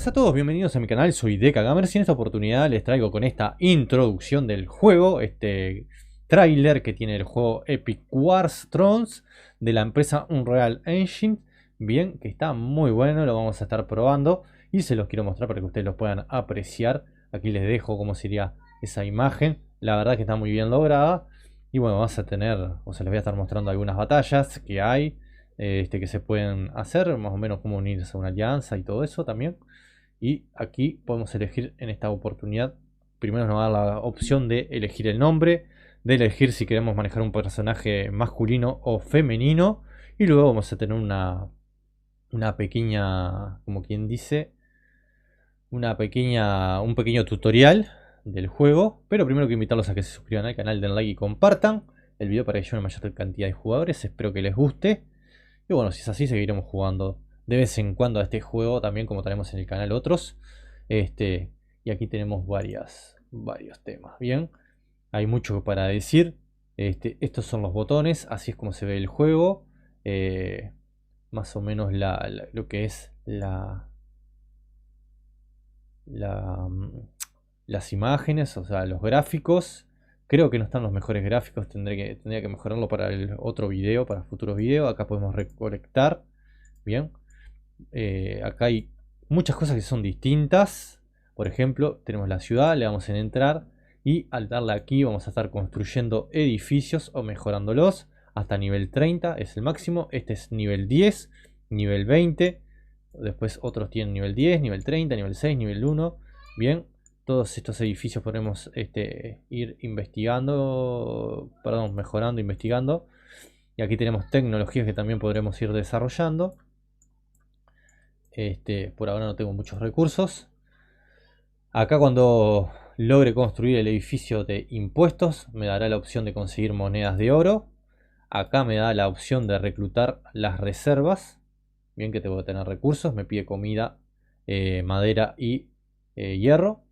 Buenas a todos, bienvenidos a mi canal, soy Deca Gamers y en esta oportunidad les traigo con esta introducción del juego, este tráiler que tiene el juego Epic Wars Thrones de la empresa Unreal Engine. Bien, que está muy bueno, lo vamos a estar probando y se los quiero mostrar para que ustedes lo puedan apreciar. Aquí les dejo cómo sería esa imagen, la verdad que está muy bien lograda. Y bueno, vamos a tener, o sea, les voy a estar mostrando algunas batallas que hay. Que se pueden hacer, más o menos cómo unirse a una alianza y todo eso también. Y aquí podemos elegir en esta oportunidad, primero nos va a dar la opción de elegir el nombre, de elegir si queremos manejar un personaje masculino o femenino, y luego vamos a tener una pequeña, como quien dice, un pequeño tutorial del juego. Pero primero quiero invitarlos a que se suscriban al canal, den like y compartan el video para que llegue a una mayor cantidad de jugadores. Espero que les guste. Y bueno, si es así, seguiremos jugando de vez en cuando a este juego, también como tenemos en el canal otros. Y aquí tenemos varios temas. Bien, hay mucho para decir. Estos son los botones, así es como se ve el juego. Más o menos lo que es la, las imágenes, o sea, los gráficos. Creo que no están los mejores gráficos, tendría que mejorarlo para el otro video, para futuros videos. Acá podemos recolectar. Bien, acá hay muchas cosas que son distintas. Por ejemplo, tenemos la ciudad, le damos en entrar y al darle aquí vamos a estar construyendo edificios o mejorándolos hasta nivel 30, es el máximo. Este es nivel 10, nivel 20. Después otros tienen nivel 10, nivel 30, nivel 6, nivel 1. Bien, todos estos edificios podemos ir investigando, perdón, mejorando, investigando. Y aquí tenemos tecnologías que también podremos ir desarrollando. Por ahora no tengo muchos recursos. Acá cuando logre construir el edificio de impuestos me dará la opción de conseguir monedas de oro. Acá me da la opción de reclutar las reservas. Bien, que tengo que tener recursos. Me pide comida, madera y hierro.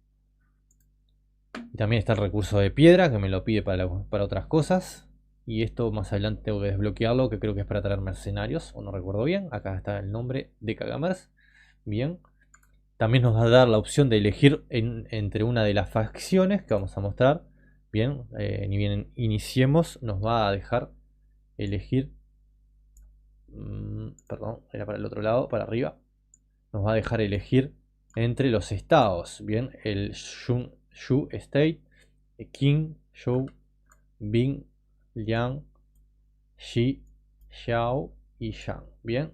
Y también está el recurso de piedra que me lo pide para otras cosas. Y esto más adelante tengo que desbloquearlo, que creo que es para traer mercenarios, o no recuerdo bien. Acá está el nombre de Cagamers. Bien. También nos va a dar la opción de elegir entre una de las facciones que vamos a mostrar. Bien, ni bien iniciemos, nos va a dejar elegir. Perdón, era para el otro lado, para arriba. Nos va a dejar elegir entre los estados. Bien, el Shu State, Qing, Zhou, Bing, Liang, Xi, Xiao y Yang. Bien,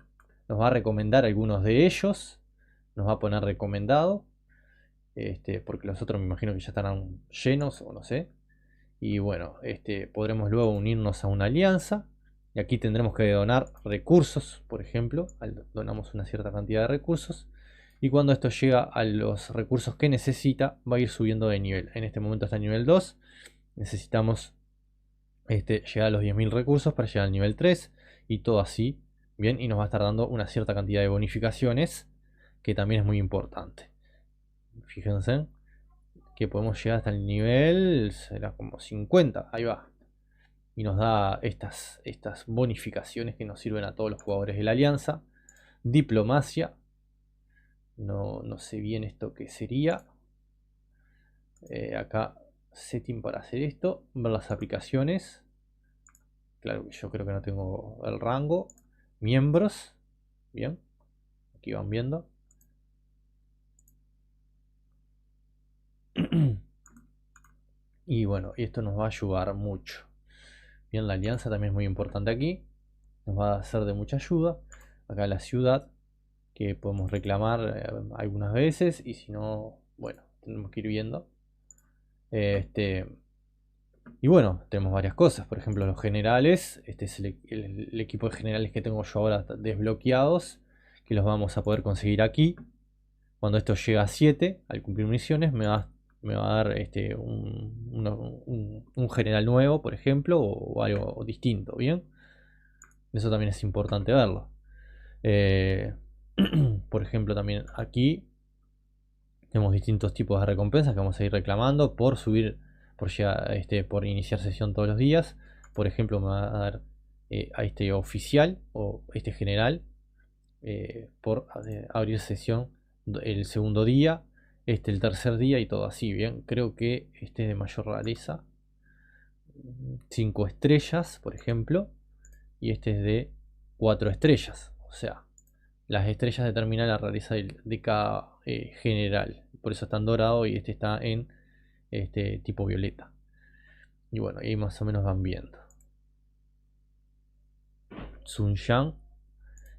nos va a recomendar algunos de ellos. Nos va a poner recomendado. Porque los otros me imagino que ya estarán llenos o no sé. Y bueno, podremos luego unirnos a una alianza. Y aquí tendremos que donar recursos, por ejemplo. Donamos una cierta cantidad de recursos. Y cuando esto llega a los recursos que necesita, va a ir subiendo de nivel. En este momento está en nivel 2. Necesitamos llegar a los 10.000 recursos para llegar al nivel 3. Y todo así. Bien, y nos va a estar dando una cierta cantidad de bonificaciones, que también es muy importante. Fíjense que podemos llegar hasta el nivel, será como 50, ahí va. Y nos da estas bonificaciones que nos sirven a todos los jugadores de la alianza. Diplomacia, no sé bien esto qué sería. Acá setting para hacer esto, ver las aplicaciones. Claro que yo creo que no tengo el rango. Miembros, bien, aquí van viendo. Y bueno, esto nos va a ayudar mucho. Bien, la alianza también es muy importante aquí. Nos va a ser de mucha ayuda. Acá la ciudad, que podemos reclamar algunas veces. Y si no, bueno, tenemos que ir viendo. Y bueno, tenemos varias cosas. Por ejemplo, los generales. Este es el equipo de generales que tengo yo ahora desbloqueados, que los vamos a poder conseguir aquí. Cuando esto llega a 7, al cumplir misiones, me va a dar un general nuevo, por ejemplo, o algo distinto, ¿bien? Eso también es importante verlo. Por ejemplo, también aquí tenemos distintos tipos de recompensas que vamos a ir reclamando por subir, por iniciar sesión todos los días. Por ejemplo, me va a dar a este oficial o este general por abrir sesión el segundo día, este el tercer día y todo así, bien. Creo que este es de mayor rareza. 5 estrellas, por ejemplo. Y este es de 4 estrellas. O sea, las estrellas determinan la rareza de cada general. Por eso está en dorado y este está en tipo violeta. Y bueno, ahí más o menos van viendo. Sunshang.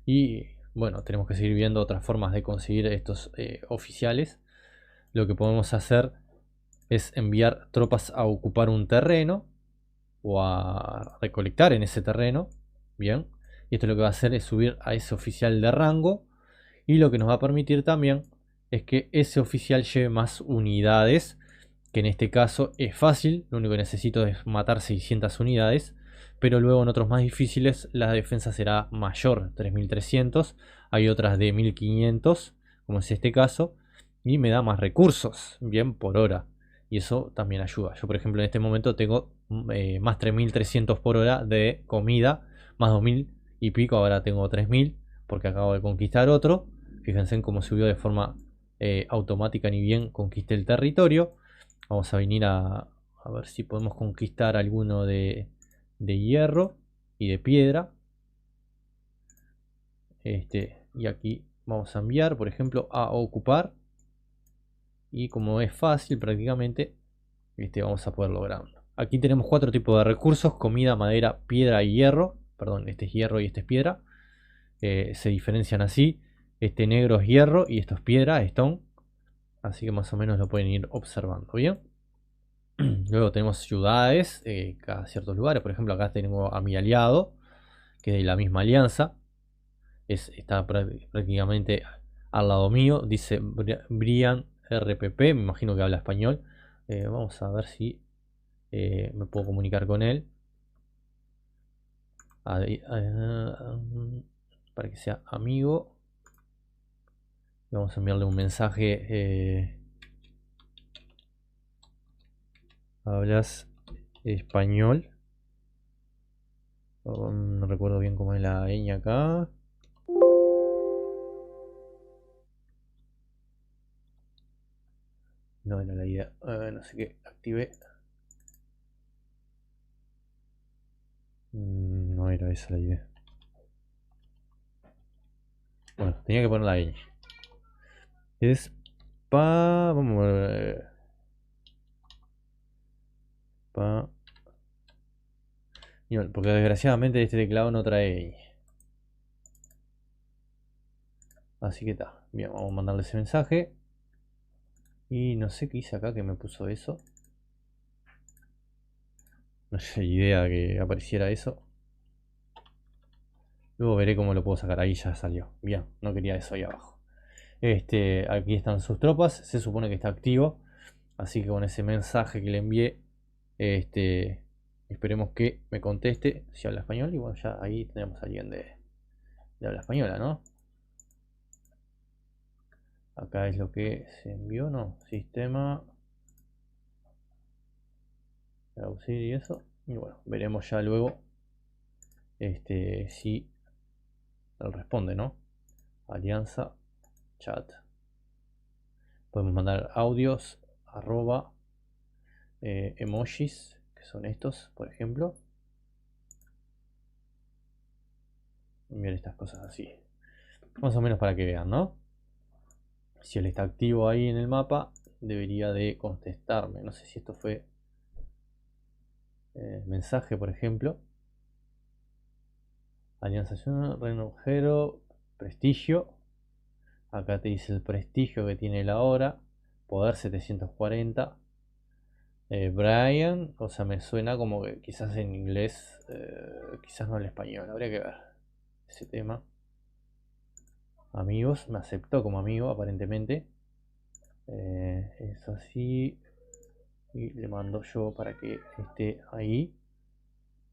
Y bueno, tenemos que seguir viendo otras formas de conseguir estos oficiales. Lo que podemos hacer es enviar tropas a ocupar un terreno o a recolectar en ese terreno. Bien. Y esto lo que va a hacer es subir a ese oficial de rango. Y lo que nos va a permitir también es que ese oficial lleve más unidades. Que en este caso es fácil. Lo único que necesito es matar 600 unidades. Pero luego en otros más difíciles la defensa será mayor, 3300. Hay otras de 1500, como es este caso. Y me da más recursos, bien, por hora. Y eso también ayuda. Yo, por ejemplo, en este momento tengo más 3300 por hora de comida. Más 2000 y pico, ahora tengo 3000. Porque acabo de conquistar otro. Fíjense en cómo subió de forma automática, ni bien conquisté el territorio. Vamos a venir a ver si podemos conquistar alguno de hierro y de piedra. Y aquí vamos a enviar, por ejemplo, a ocupar. Y como es fácil prácticamente, vamos a poder lograrlo. Aquí tenemos 4 tipos de recursos: comida, madera, piedra y hierro. Perdón, este es hierro y este es piedra. Se diferencian así. Este negro es hierro y esto es piedra, stone. Así que más o menos lo pueden ir observando, ¿bien? Luego tenemos ciudades, cada ciertos lugares. Por ejemplo, acá tengo a mi aliado, que es de la misma alianza. Está prácticamente al lado mío. Dice Brian RPP, me imagino que habla español. Vamos a ver si me puedo comunicar con él. Para que sea amigo. Vamos a enviarle un mensaje. ¿Hablas español? No recuerdo bien cómo es la ñ acá. No era la idea. No sé qué. Activé. No era esa la idea. Bueno, tenía que poner la ñ. Es pa. Vamos a ver. Pa. Porque desgraciadamente este teclado no trae ñ. Así que está. Bien, vamos a mandarle ese mensaje. Y no sé qué hice acá que me puso eso. No sé idea que apareciera eso. Luego veré cómo lo puedo sacar. Ahí ya salió. Bien, no quería eso ahí abajo. Aquí están sus tropas. Se supone que está activo. Así que con ese mensaje que le envié, esperemos que me conteste si habla español. Y bueno, ya ahí tenemos a alguien de habla española, ¿no? Acá es lo que se envió, ¿no? Sistema. Traducir y eso. Y bueno, veremos ya luego si él responde, ¿no? Alianza, chat. Podemos mandar audios, arroba, emojis, que son estos, por ejemplo. Enviar estas cosas así. Más o menos para que vean, ¿no? Si él está activo ahí en el mapa, debería de contestarme. No sé si esto fue mensaje, por ejemplo. Alianza Reino Ujero, prestigio. Acá te dice el prestigio que tiene la hora. Poder 740. Brian, o sea, me suena como que quizás en inglés, quizás no en español. Habría que ver ese tema. Amigos, me aceptó como amigo aparentemente. Eso así. Y le mando yo para que esté ahí.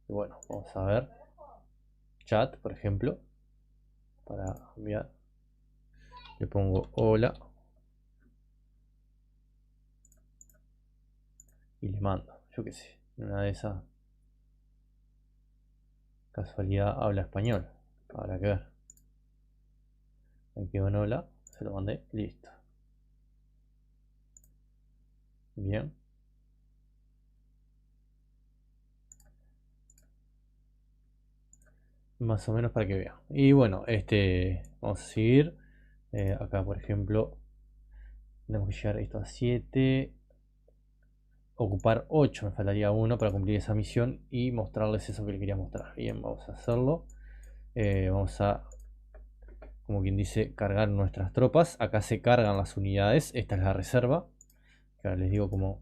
Y bueno, vamos a ver. Chat, por ejemplo. Para enviar. Le pongo hola. Y le mando. Yo qué sé. Una de esas. Casualidad habla español. Habrá que ver. Aquí quedó en hola. Se lo mandé, listo. Bien. Más o menos para que vean. Y bueno, vamos a seguir. Acá, por ejemplo, tenemos que llegar esto a 7. Ocupar 8, me faltaría uno para cumplir esa misión y mostrarles eso que les quería mostrar. Bien, vamos a hacerlo. Vamos a, como quien dice, cargar nuestras tropas. Acá se cargan las unidades. Esta es la reserva. Que ahora les digo cómo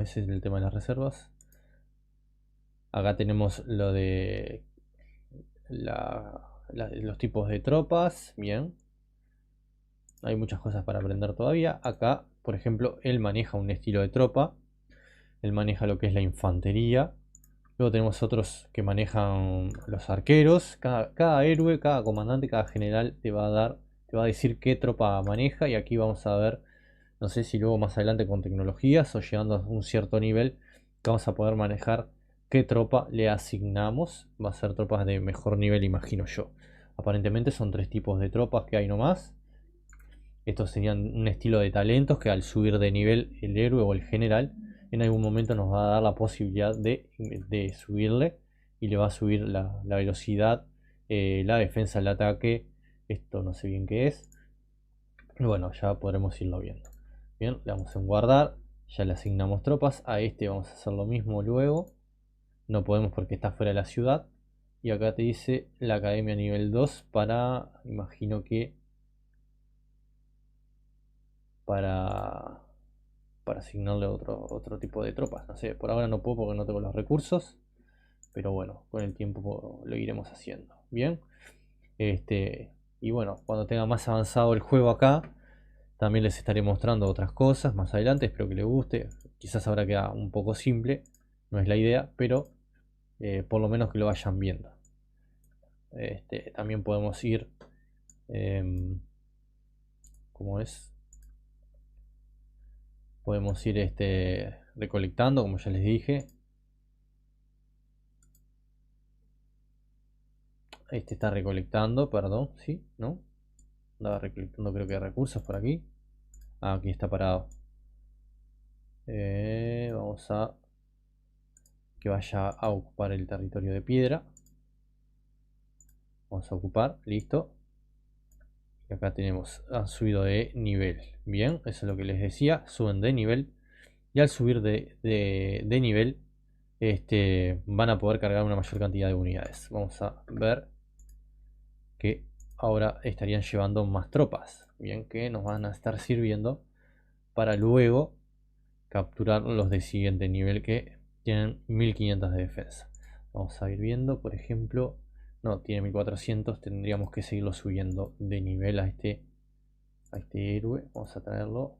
es el tema de las reservas. Acá tenemos lo de los tipos de tropas. Bien. Hay muchas cosas para aprender todavía. Acá, por ejemplo, él maneja un estilo de tropa. Él maneja lo que es la infantería. Luego tenemos otros que manejan los arqueros. Cada héroe, cada comandante, cada general te va a decir qué tropa maneja. Y aquí vamos a ver, no sé si luego más adelante con tecnologías o llegando a un cierto nivel, que vamos a poder manejar qué tropa le asignamos. Va a ser tropas de mejor nivel, imagino yo. Aparentemente son 3 tipos de tropas que hay nomás. Estos serían un estilo de talentos que al subir de nivel el héroe o el general en algún momento nos va a dar la posibilidad de subirle y le va a subir la velocidad, la defensa, el ataque. Esto no sé bien qué es. Y bueno, ya podremos irlo viendo. Bien, le damos en guardar. Ya le asignamos tropas. A este vamos a hacer lo mismo luego. No podemos porque está fuera de la ciudad. Y acá te dice la academia nivel 2 para, imagino que para asignarle otro tipo de tropas. No sé, por ahora no puedo porque no tengo los recursos. Pero bueno, con el tiempo lo iremos haciendo. Bien. Y bueno, cuando tenga más avanzado el juego acá, también les estaré mostrando otras cosas más adelante. Espero que les guste. Quizás ahora queda un poco simple. No es la idea, pero por lo menos que lo vayan viendo. También podemos ir... ¿Cómo es? Podemos ir recolectando, como ya les dije. Este está recolectando, perdón, ¿sí? ¿No? Andaba recolectando creo que recursos por aquí. Ah, aquí está parado. Vamos a que vaya a ocupar el territorio de piedra. Vamos a ocupar, listo. Y acá tenemos, han subido de nivel. Bien, eso es lo que les decía, suben de nivel. Y al subir de nivel, van a poder cargar una mayor cantidad de unidades. Vamos a ver que ahora estarían llevando más tropas. Bien, que nos van a estar sirviendo para luego capturar los de siguiente nivel que tienen 1500 de defensa. Vamos a ir viendo, por ejemplo, no, tiene 1400, tendríamos que seguirlo subiendo de nivel a este héroe. Vamos a traerlo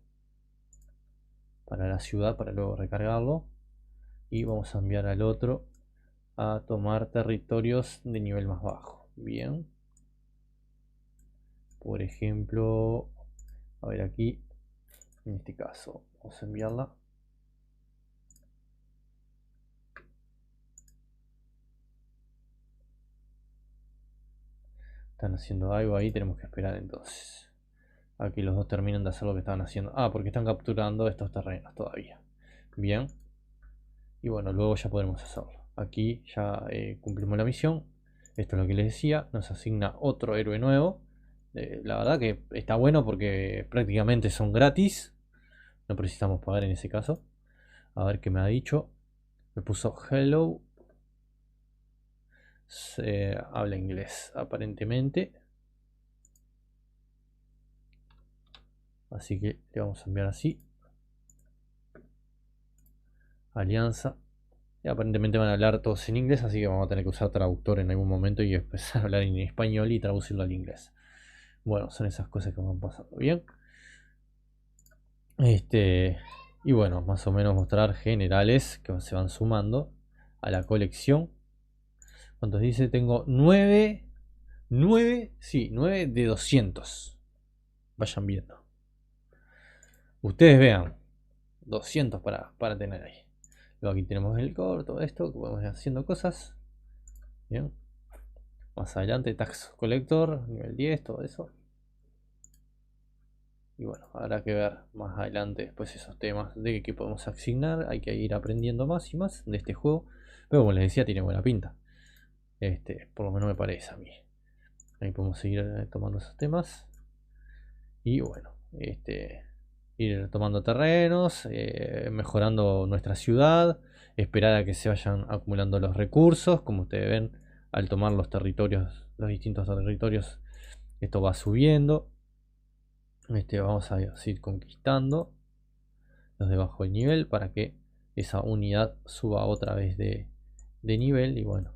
para la ciudad para luego recargarlo. Y vamos a enviar al otro a tomar territorios de nivel más bajo. Bien. Por ejemplo, a ver aquí, en este caso, vamos a enviarla. Están haciendo algo ahí, tenemos que esperar entonces a que los dos terminen de hacer lo que estaban haciendo. Ah, porque están capturando estos terrenos todavía. Bien. Y bueno, luego ya podremos hacerlo. Aquí ya cumplimos la misión. Esto es lo que les decía. Nos asigna otro héroe nuevo. La verdad que está bueno porque prácticamente son gratis. No precisamos pagar en ese caso. A ver qué me ha dicho. Me puso hello. Habla inglés aparentemente. Así que le vamos a enviar así. Alianza. Y aparentemente van a hablar todos en inglés, así que vamos a tener que usar traductor en algún momento y empezar a hablar en español y traducirlo al inglés. Bueno, son esas cosas que van pasando. Bien. Y bueno, más o menos mostrar generales que se van sumando a la colección. ¿Cuántos dice? Tengo 9. 9, sí, 9 de 200. Vayan viendo. Ustedes vean. 200 para tener ahí. Luego aquí tenemos el core, todo esto, que podemos ir haciendo cosas. Bien. Más adelante, Tax Collector, nivel 10, todo eso. Y bueno, habrá que ver más adelante después esos temas de qué podemos asignar. Hay que ir aprendiendo más y más de este juego. Pero como les decía, tiene buena pinta. Por lo menos me parece a mí. Ahí podemos seguir tomando esos temas. Y bueno, ir tomando terrenos, mejorando nuestra ciudad, esperar a que se vayan acumulando los recursos. Como ustedes ven, al tomar los territorios, los distintos territorios, esto va subiendo. Vamos a ir conquistando los de bajo el nivel para que esa unidad suba otra vez de nivel. Y bueno,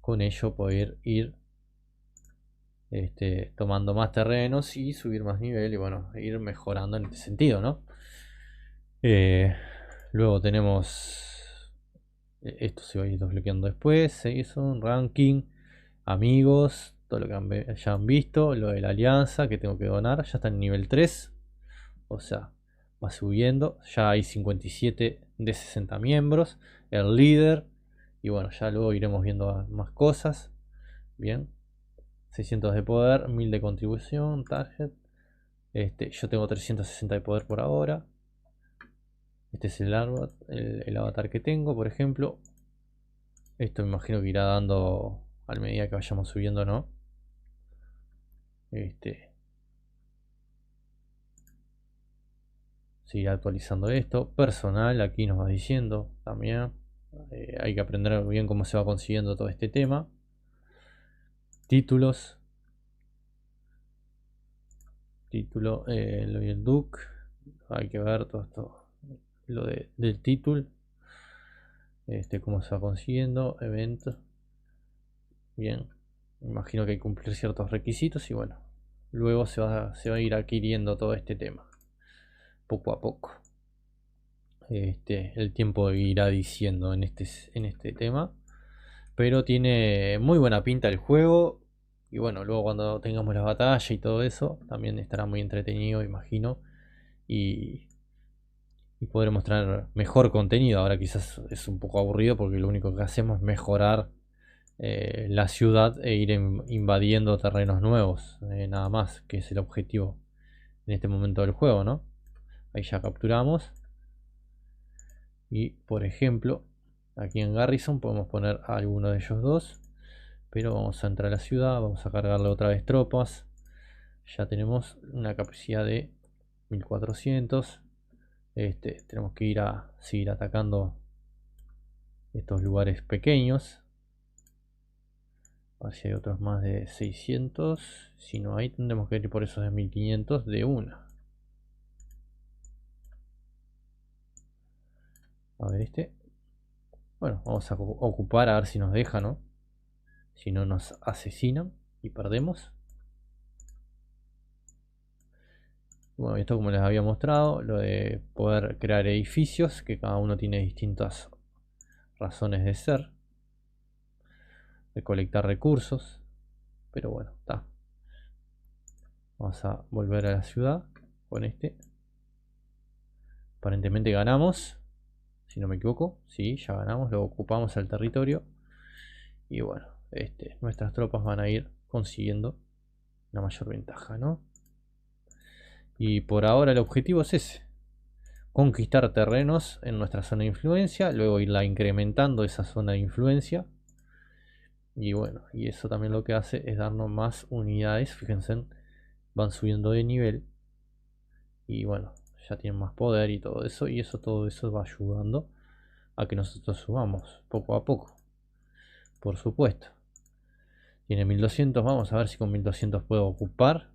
con ello poder ir tomando más terrenos y subir más nivel y bueno, ir mejorando en este sentido, ¿no? Luego tenemos esto se va a ir desbloqueando después. Season, ranking, amigos, todo lo que ya han visto, lo de la alianza que tengo que donar, ya está en nivel 3, o sea, va subiendo, ya hay 57 de 60 miembros, el líder, y bueno, ya luego iremos viendo más cosas. Bien, 600 de poder, 1000 de contribución, target. Yo tengo 360 de poder por ahora. Este es el avatar que tengo, por ejemplo. Esto me imagino que irá dando a medida que vayamos subiendo, ¿no? Seguirá actualizando esto. Personal, aquí nos va diciendo también. Hay que aprender bien cómo se va consiguiendo todo este tema. Títulos. Título, lo del Duke. Hay que ver todo esto. Lo del título. Cómo se va consiguiendo. Eventos. Bien. Me imagino que hay que cumplir ciertos requisitos y bueno. Luego se va a ir adquiriendo todo este tema. Poco a poco. El tiempo irá diciendo en este tema. Pero tiene muy buena pinta el juego. Y bueno, luego cuando tengamos la batalla y todo eso, también estará muy entretenido, imagino. Y, y podremos traer mejor contenido. Ahora quizás es un poco aburrido porque lo único que hacemos es mejorar la ciudad e ir invadiendo terrenos nuevos. Nada más, que es el objetivo en este momento del juego, ¿no? Ahí ya capturamos. Y por ejemplo, aquí en Garrison podemos poner a alguno de ellos dos. Pero vamos a entrar a la ciudad, vamos a cargarle otra vez tropas. Ya tenemos una capacidad de 1400. Tenemos que ir a seguir atacando estos lugares pequeños. A ver si hay otros más de 600. Si no hay, tendremos que ir por esos de 1500 de una. A ver Bueno, vamos a ocupar a ver si nos deja, ¿no? Si no nos asesinan y perdemos. Bueno, esto como les había mostrado, lo de poder crear edificios, que cada uno tiene distintas razones de ser, recolectar recursos, pero bueno, está. Vamos a volver a la ciudad con Aparentemente ganamos, si no me equivoco. Sí, ya ganamos, luego ocupamos el territorio. Y bueno, nuestras tropas van a ir consiguiendo una mayor ventaja, ¿no? Y por ahora el objetivo es ese. Conquistar terrenos en nuestra zona de influencia, luego irla incrementando esa zona de influencia. Y bueno, y eso también lo que hace es darnos más unidades. Fíjense, van subiendo de nivel. Y bueno, ya tienen más poder y todo eso. Y todo eso va ayudando a que nosotros subamos poco a poco. Por supuesto. Tiene 1200. Vamos a ver si con 1200 puedo ocupar.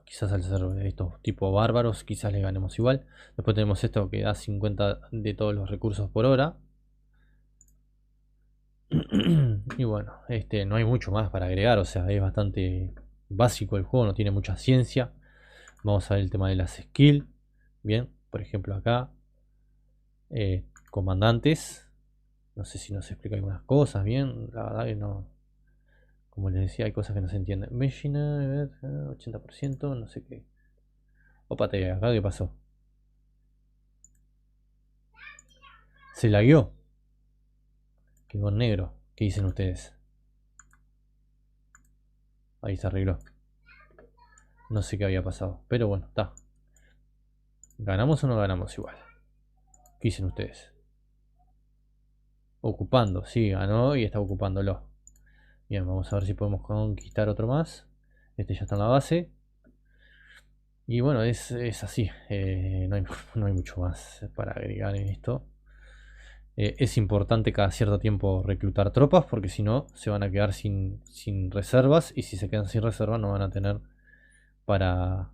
Quizás al ser estos tipo bárbaros, quizás le ganemos igual. Después tenemos esto que da 50 de todos los recursos por hora. Y bueno, no hay mucho más para agregar, o sea, es bastante básico el juego, no tiene mucha ciencia. Vamos a ver el tema de las skills. Bien, por ejemplo acá, comandantes. No sé si nos explica algunas cosas bien, la verdad que no. Como les decía, hay cosas que no se entienden. Machine, 80%, no sé qué. Opate, acá qué pasó. Se lagueó. Quedó en negro. ¿Qué dicen ustedes? Ahí se arregló. No sé qué había pasado. Pero bueno, está. ¿Ganamos o no ganamos igual? ¿Qué dicen ustedes? Ocupando, sí, ganó y está ocupándolo. Bien, vamos a ver si podemos conquistar otro más. Este ya está en la base. Y bueno, es así. No hay, no hay mucho más para agregar en esto. Es importante cada cierto tiempo reclutar tropas porque si no se van a quedar sin reservas. Y si se quedan sin reservas no van a tener para,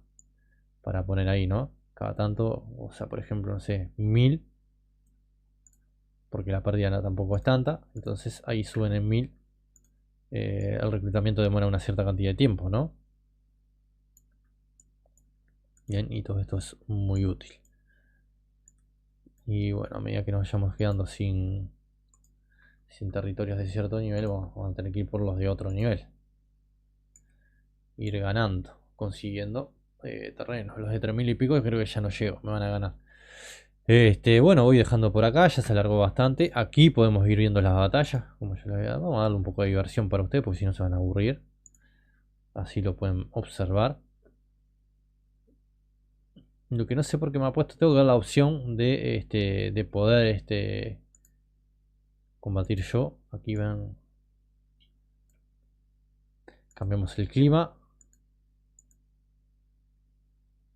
para poner ahí, ¿no? Cada tanto, o sea, por ejemplo, no sé, 1000. Porque la pérdida no, tampoco es tanta. Entonces ahí suben en 1000. El reclutamiento demora una cierta cantidad de tiempo, ¿no? Bien, y todo esto es muy útil. Y bueno, a medida que nos vayamos quedando sin territorios de cierto nivel, vamos a tener que ir por los de otro nivel. Ir ganando, consiguiendo terrenos. Los de 3000 y pico creo que ya no llego, me van a ganar. Bueno, voy dejando por acá, ya se alargó bastante. Aquí podemos ir viendo las batallas, como yo les había dado. Vamos a darle un poco de diversión para ustedes, porque si no se van a aburrir. Así lo pueden observar. Lo que no sé por qué me ha puesto, tengo que dar la opción de poder combatir yo. Aquí ven, cambiamos el clima,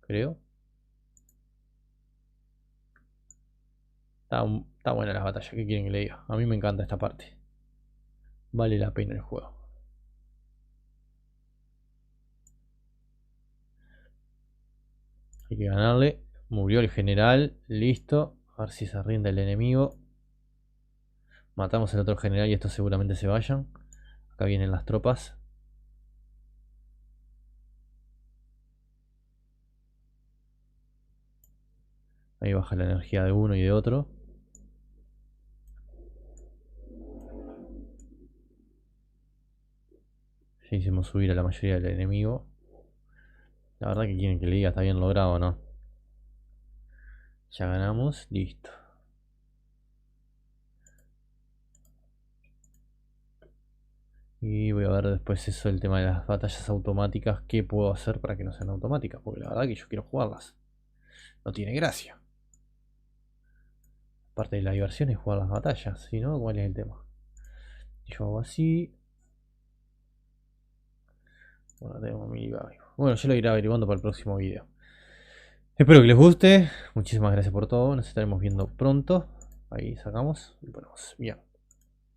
creo. Está buena la batalla, ¿qué quieren que le diga? A mí me encanta esta parte. Vale la pena el juego. Hay que ganarle. Murió el general, listo. A ver si se rinde el enemigo. Matamos al otro general y estos seguramente se vayan. Acá vienen las tropas. Ahí baja la energía de uno y de otro. Ya hicimos subir a la mayoría del enemigo. La verdad que quieren que le diga, está bien logrado o no. Ya ganamos, listo. Y voy a ver después eso, el tema de las batallas automáticas. ¿Qué puedo hacer para que no sean automáticas? Porque la verdad que yo quiero jugarlas. No tiene gracia. Parte de la diversión es jugar las batallas. Si no, ¿cuál es el tema? Yo hago así. Bueno, tengo mi... Bueno, yo lo iré averiguando para el próximo video. Espero que les guste. Muchísimas gracias por todo. Nos estaremos viendo pronto. Ahí sacamos y ponemos. Bien.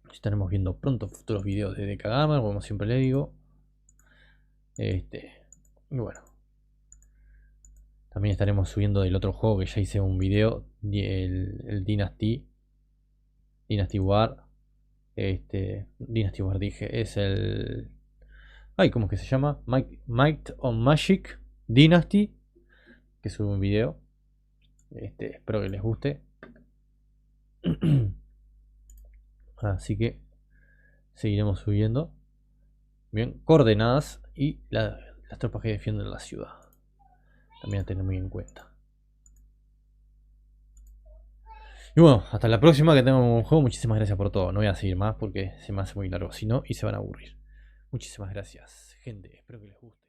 Nos estaremos viendo pronto futuros videos de DK Gamer, como siempre le digo. Y bueno. También estaremos subiendo del otro juego que ya hice un video. El Dynasty. Dynasty War. Dynasty War dije. Es el... Ay, ¿cómo es que se llama? Might on Magic Dynasty. Que sube un video. Espero que les guste. Así que seguiremos subiendo. Bien, coordenadas y las tropas que defienden la ciudad. También a tener muy en cuenta. Y bueno, hasta la próxima, que tengan un buen juego. Muchísimas gracias por todo. No voy a seguir más porque se me hace muy largo. Si no, y se van a aburrir. Muchísimas gracias, gente. Espero que les guste.